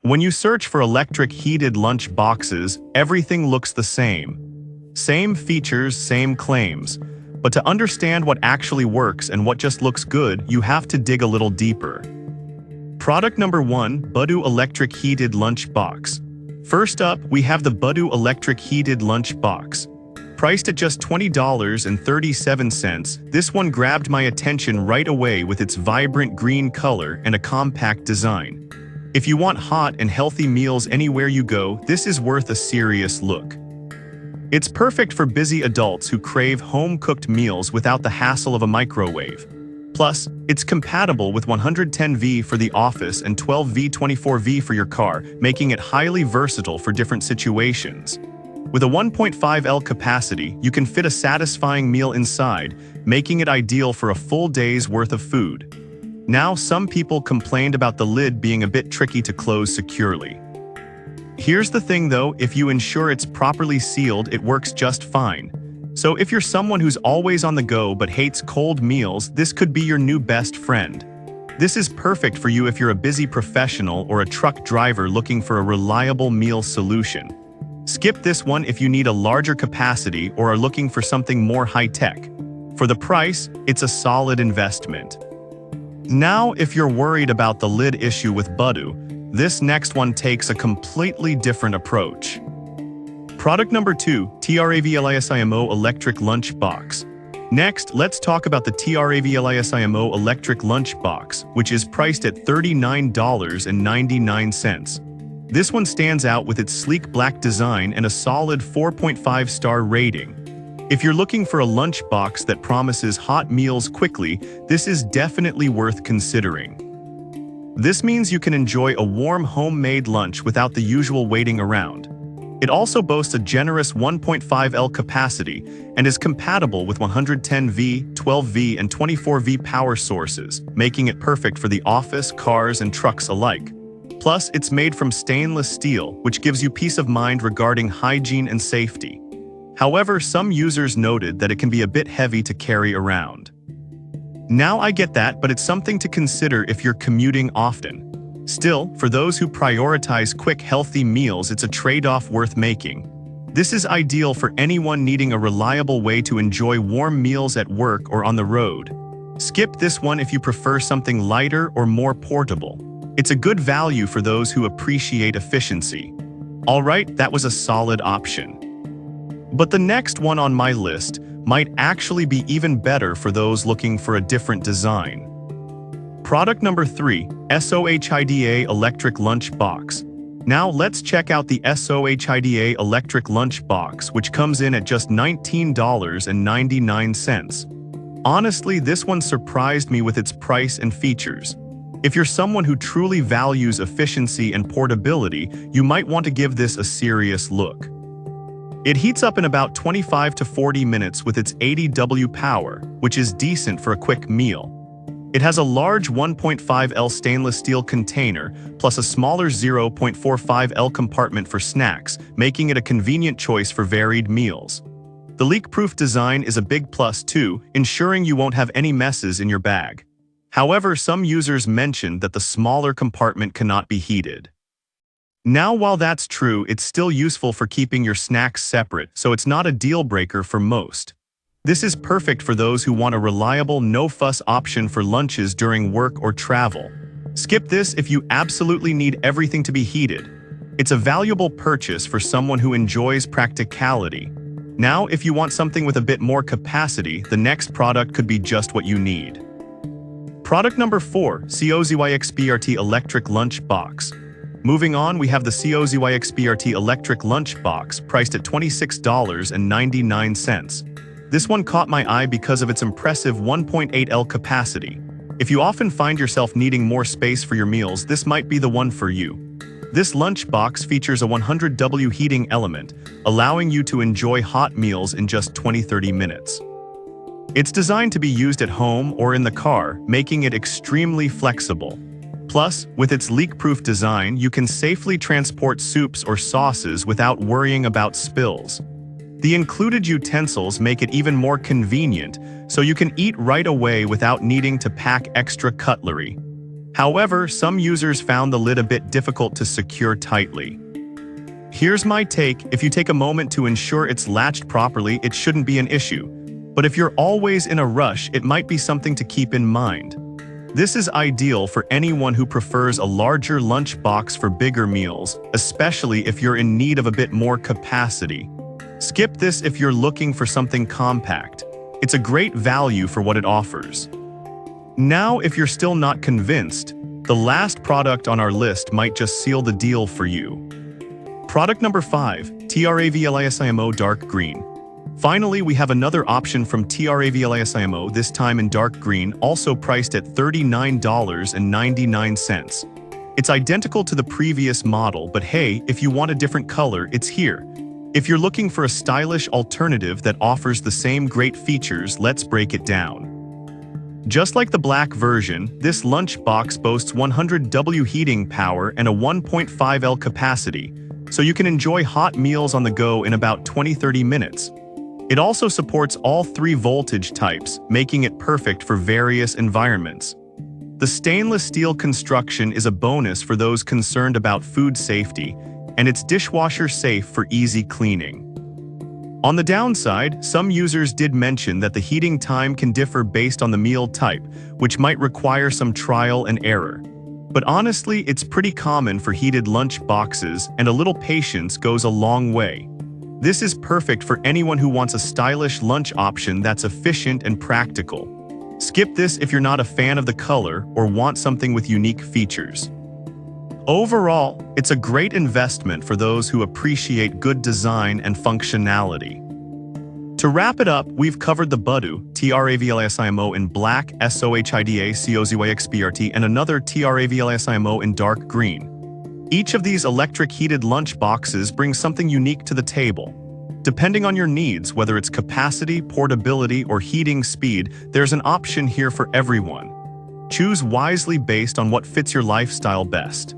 When you search for electric heated lunch boxes, everything looks the same. Same features, same claims. But to understand what actually works and what just looks good, you have to dig a little deeper. Product number 1, Budu Electric Heated Lunch Box. First up, we have the Budu Electric Heated Lunch Box. Priced at just $20.37, this one grabbed my attention right away with its vibrant green color and a compact design. If you want hot and healthy meals anywhere you go, this is worth a serious look. It's perfect for busy adults who crave home-cooked meals without the hassle of a microwave. Plus, it's compatible with 110V for the office and 12V 24V for your car, making it highly versatile for different situations. With a 1.5L capacity, you can fit a satisfying meal inside, making it ideal for a full day's worth of food. Now, some people complained about the lid being a bit tricky to close securely. Here's the thing though, if you ensure it's properly sealed, it works just fine. So if you're someone who's always on the go but hates cold meals, this could be your new best friend. This is perfect for you if you're a busy professional or a truck driver looking for a reliable meal solution. Skip this one if you need a larger capacity or are looking for something more high-tech. For the price, it's a solid investment. Now, if you're worried about the lid issue with Budu, this next one takes a completely different approach. Product number 2, TRAVLISIMO Electric Lunch Box. Next, let's talk about the TRAVLISIMO Electric Lunch Box, which is priced at $39.99. This one stands out with its sleek black design and a solid 4.5-star rating. If you're looking for a lunch box that promises hot meals quickly, this is definitely worth considering. This means you can enjoy a warm homemade lunch without the usual waiting around. It also boasts a generous 1.5L capacity and is compatible with 110V, 12V, and 24V power sources, making it perfect for the office, cars, and trucks alike. Plus, it's made from stainless steel, which gives you peace of mind regarding hygiene and safety. However, some users noted that it can be a bit heavy to carry around. Now I get that, but it's something to consider if you're commuting often. Still, for those who prioritize quick, healthy meals, it's a trade-off worth making. This is ideal for anyone needing a reliable way to enjoy warm meals at work or on the road. Skip this one if you prefer something lighter or more portable. It's a good value for those who appreciate efficiency. Alright, that was a solid option. But the next one on my list might actually be even better for those looking for a different design. Product number 3, SOHIDA Electric Lunch Box. Now let's check out the SOHIDA Electric Lunch Box, which comes in at just $19.99. Honestly, this one surprised me with its price and features. If you're someone who truly values efficiency and portability, you might want to give this a serious look. It heats up in about 25 to 40 minutes with its 80W power, which is decent for a quick meal. It has a large 1.5L stainless steel container, plus a smaller 0.45L compartment for snacks, making it a convenient choice for varied meals. The leak-proof design is a big plus too, ensuring you won't have any messes in your bag. However, some users mentioned that the smaller compartment cannot be heated. Now, while that's true, it's still useful for keeping your snacks separate, so it's not a deal-breaker for most. This is perfect for those who want a reliable, no-fuss option for lunches during work or travel. Skip this if you absolutely need everything to be heated. It's a valuable purchase for someone who enjoys practicality. Now, if you want something with a bit more capacity, the next product could be just what you need. Product number 4, COZYXBRT Electric Lunch Box. Moving on, we have the COZYXBRT Electric Lunch Box, priced at $26.99. This one caught my eye because of its impressive 1.8L capacity. If you often find yourself needing more space for your meals, this might be the one for you. This lunch box features a 100W heating element, allowing you to enjoy hot meals in just 20-30 minutes. It's designed to be used at home or in the car, making it extremely flexible. Plus, with its leak-proof design, you can safely transport soups or sauces without worrying about spills. The included utensils make it even more convenient, so you can eat right away without needing to pack extra cutlery. However, some users found the lid a bit difficult to secure tightly. Here's my take: if you take a moment to ensure it's latched properly, it shouldn't be an issue. But if you're always in a rush, it might be something to keep in mind. This is ideal for anyone who prefers a larger lunchbox for bigger meals, especially if you're in need of a bit more capacity. Skip this if you're looking for something compact. It's a great value for what it offers. Now, if you're still not convinced, the last product on our list might just seal the deal for you. Product number 5, TRAVLISIMO Dark Green. Finally, we have another option from TRAVLISIMO, this time in dark green, also priced at $39.99. It's identical to the previous model, but hey, if you want a different color, it's here. If you're looking for a stylish alternative that offers the same great features, let's break it down. Just like the black version, this lunchbox boasts 100 W heating power and a 1.5 L capacity, so you can enjoy hot meals on the go in about 20-30 minutes. It also supports all 3 voltage types, making it perfect for various environments. The stainless steel construction is a bonus for those concerned about food safety, and it's dishwasher safe for easy cleaning. On the downside, some users did mention that the heating time can differ based on the meal type, which might require some trial and error. But honestly, it's pretty common for heated lunch boxes, and a little patience goes a long way. This is perfect for anyone who wants a stylish lunch option that's efficient and practical. Skip this if you're not a fan of the color or want something with unique features. Overall, it's a great investment for those who appreciate good design and functionality. To wrap it up, we've covered the Budu TRAVLISIMO in black SOHIDA-COZYXBRT and another TRAVLISIMO in dark green. Each of these electric heated lunch boxes brings something unique to the table. Depending on your needs, whether it's capacity, portability, or heating speed, there's an option here for everyone. Choose wisely based on what fits your lifestyle best.